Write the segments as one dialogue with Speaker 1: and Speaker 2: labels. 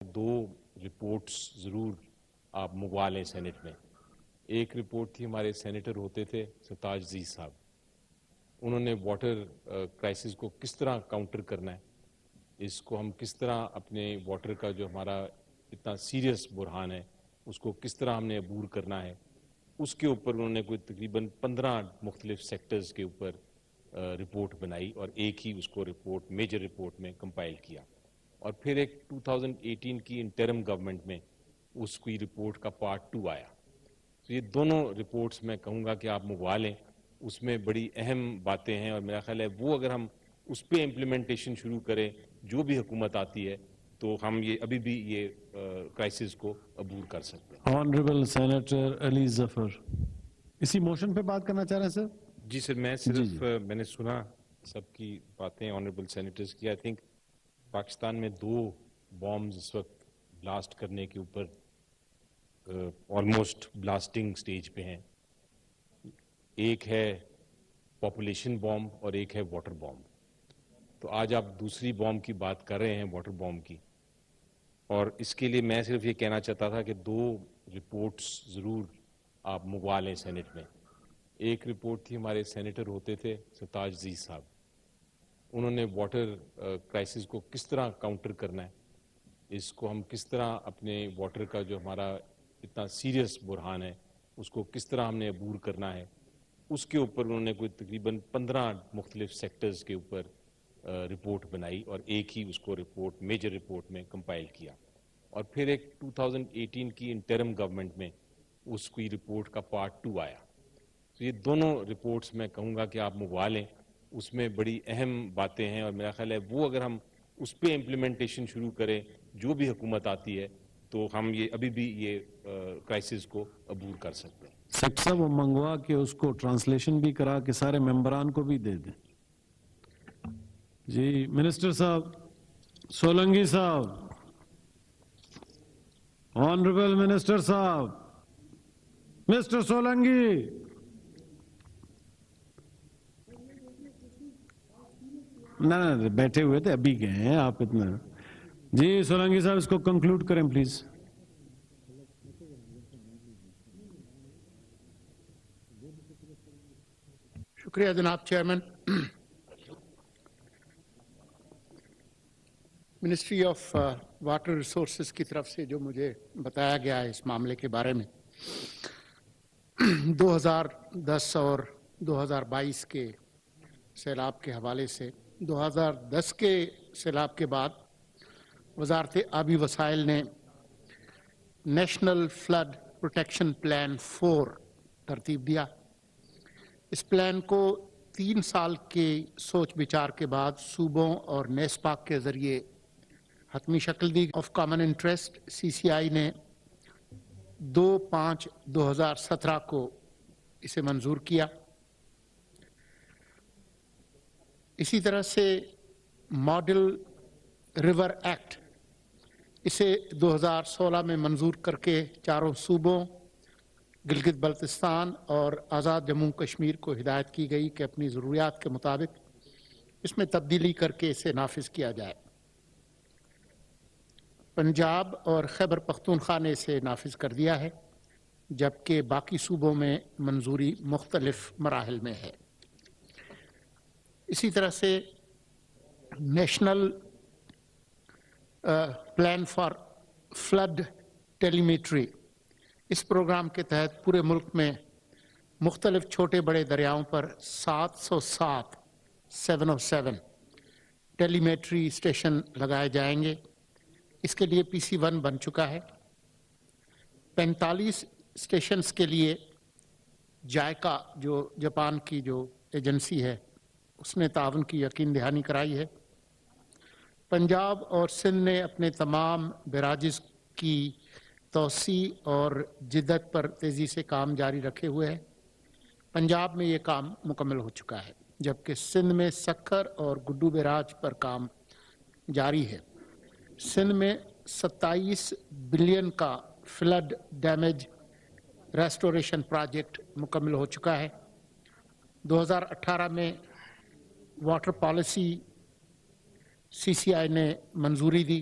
Speaker 1: دو reports ضرور آپ منگوا لیں سینٹ میں. ایک رپورٹ تھی ہمارے سینیٹر ہوتے تھے ستاج عزیز صاحب، انہوں نے واٹر کرائسس کو کس طرح کاؤنٹر کرنا ہے، اس کو ہم کس طرح اپنے واٹر کا جو ہمارا اتنا سیریس بحران ہے اس کو کس طرح ہم نے عبور کرنا ہے، اس کے اوپر انہوں نے کوئی تقریباً 15 مختلف سیکٹرز کے اوپر رپورٹ بنائی اور ایک ہی اس کو رپورٹ میجر رپورٹ میں کمپائل کیا. اور پھر ایک 2018 کی انٹرم گورنمنٹ میں اس کی رپورٹ کا پارٹ 2 آیا. تو یہ دونوں رپورٹس میں کہوں گا کہ آپ منگوا لیں، اس میں بڑی اہم باتیں ہیں اور میرا خیال ہے وہ اگر ہم اس پہ امپلیمنٹیشن شروع کریں جو بھی حکومت آتی ہے تو ہم یہ ابھی بھی یہ کرائسس کو عبور کر سکتے ہیں.
Speaker 2: آنریبل سینیٹر علی ظفر اسی موشن پہ بات کرنا چاہ رہے ہیں سر؟
Speaker 1: جی سر، میں صرف میں نے سنا سب کی باتیں آنریبل سینیٹرز کی. آئی تھنک پاکستان میں 2 بامز اس وقت بلاسٹ کرنے کے اوپر آلموسٹ بلاسٹنگ سٹیج پہ ہیں. ایک ہے پاپولیشن بامب اور ایک ہے واٹر بامب. تو آج آپ دوسری بامب کی بات کر رہے ہیں، واٹر بامب کی، اور اس کے لیے میں صرف یہ کہنا چاہتا تھا کہ 2 رپورٹس ضرور آپ منگوا لیں سینٹ میں. ایک رپورٹ تھی ہمارے سینیٹر ہوتے تھے ستاج عزیز صاحب، انہوں نے واٹر کرائسس کو کس طرح کاؤنٹر کرنا ہے، اس کو ہم کس طرح اپنے واٹر کا جو ہمارا اتنا سیریس بحران ہے اس کو کس طرح ہم نے عبور کرنا ہے، اس کے اوپر انہوں نے کوئی تقریباً 15 مختلف سیکٹرز کے اوپر رپورٹ بنائی اور ایک ہی اس کو رپورٹ میجر رپورٹ میں کمپائل کیا. اور پھر ایک 2018 کی انٹرم گورنمنٹ میں اس کی رپورٹ کا پارٹ 2 آیا. تو یہ دونوں رپورٹس میں کہوں گا کہ آپ منگوا لیں، اس میں بڑی اہم باتیں ہیں اور میرا خیال ہے وہ اگر ہم اس پہ امپلیمنٹیشن شروع کریں جو بھی حکومت آتی ہے تو ہم یہ ابھی بھی یہ کرائسس کو عبور کر سکتے ہیں.
Speaker 2: سیکٹر صاحب وہ منگوا کے اس کو ٹرانسلیشن بھی کرا کے سارے ممبران کو بھی دے دیں. جی منسٹر صاحب، سولنگی صاحب، آنریبل منسٹر صاحب، مسٹر سولنگی. نہ بیٹھے ہوئے تھے، ابھی گئے ہیں آپ اتنا. جی سولنگی صاحب اس کو کنکلوڈ کریں پلیز.
Speaker 3: شکریہ جناب chairman. Ministry of water resources کی طرف سے جو مجھے بتایا گیا ہے اس معاملے کے بارے میں، 2010 اور 2022 کے سیلاب کے حوالے سے 2010 کے سیلاب کے بعد وزارت آبی وسائل نے نیشنل فلڈ پروٹیکشن پلان 4 ترتیب دیا. اس پلان کو 3 سال کے سوچ بچار کے بعد صوبوں اور نیسپاک کے ذریعے حتمی شکل دی. آف کامن انٹرسٹ CCI نے 2/5/2017 کو اسے منظور کیا. اسی طرح سے ماڈل ریور ایکٹ اسے 2016 میں منظور کر کے 4 صوبوں گلگت بلتستان اور آزاد جموں کشمیر کو ہدایت کی گئی کہ اپنی ضروریات کے مطابق اس میں تبدیلی کر کے اسے نافذ کیا جائے. پنجاب اور خیبر پختونخوا نے اسے نافذ کر دیا ہے، جبکہ باقی صوبوں میں منظوری مختلف مراحل میں ہے. اسی طرح سے نیشنل پلان فار فلڈ ٹیلی میٹری، اس پروگرام کے تحت پورے ملک میں مختلف چھوٹے بڑے دریاؤں پر 707 ٹیلی میٹری اسٹیشن لگائے جائیں گے. اس کے لیے PC1 بن چکا ہے. 45 اسٹیشنز کے لیے جائکا جو جاپان کی جو ایجنسی ہے اس نے تعاون کی یقین دہانی کرائی ہے. پنجاب اور سندھ نے اپنے تمام بیراجز کی توسیع اور جدت پر تیزی سے کام جاری رکھے ہوئے ہیں. پنجاب میں یہ کام مکمل ہو چکا ہے، جبکہ سندھ میں سکھر اور گڈو بیراج پر کام جاری ہے. سندھ میں 27 بلین کا فلڈ ڈیمیج ریسٹوریشن پروجیکٹ مکمل ہو چکا ہے. 2018 میں واٹر پالیسی CCI نے منظوری دی.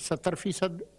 Speaker 3: 70%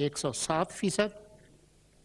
Speaker 3: 107%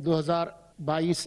Speaker 3: 2022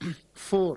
Speaker 3: 4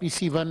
Speaker 3: PC1